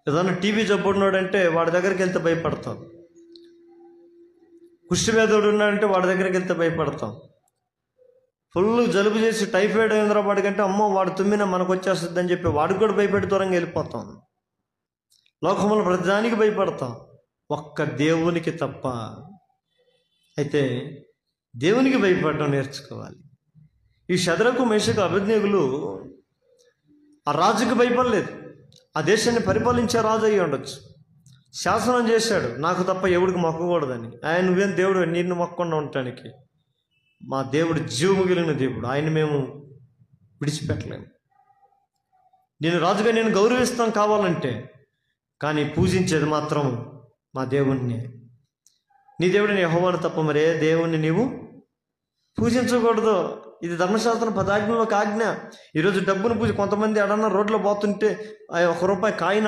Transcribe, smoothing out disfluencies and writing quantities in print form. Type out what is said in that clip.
ఏదైనా టీబీ జబ్బుడున్నాడంటే వాడి దగ్గరికి వెళ్తే భయపడతాం. కుష్టి వ్యాధుడు ఉన్నాడంటే వాడి దగ్గరికి వెళ్తే భయపడతాం. ఫుల్ జలుబు చేసి టైఫాయిడ్ అయిందిరా వాడికంటే, అమ్మో వాడు తుమ్మినా మనకు వచ్చేస్తుంది అని చెప్పి వాడికి కూడా భయపడి దూరంగా వెళ్ళిపోతాం. లోకంలో ప్రతిదానికి భయపడతాం, ఒక్క దేవునికి తప్ప. అయితే దేవునికి భయపడడం నేర్చుకోవాలి. ఈ శద్రకు మేషకు అబేద్నెగోలు ఆ రాజుకి భయపడలేదు. ఆ దేశాన్ని పరిపాలించే రాజు అయ్యి ఉండొచ్చు. శాసనం చేశాడు, నాకు తప్ప ఎవడికి మొక్కకూడదని. ఆయన నువ్వేం దేవుడు నిన్ను మొక్కకుండా ఉండటానికి? మా దేవుడు జీవము కలిగిన దేవుడు, ఆయన మేము విడిచిపెట్టలేము. నేను రాజుగా నేను గౌరవిస్తాం కావాలంటే, కానీ పూజించేది మాత్రం మా దేవుణ్ణి. నీ దేవుడిని యెహోవాను తప్ప మరే దేవుణ్ణి నీవు పూజించకూడదు. ఇది ధర్మశాస్త్రం 10 ఆజ్ఞలకు ఆజ్ఞ. ఈరోజు డబ్బును పూజ కొంతమంది ఎడన్నా రోడ్లో పోతుంటే ₹1 కాయిన్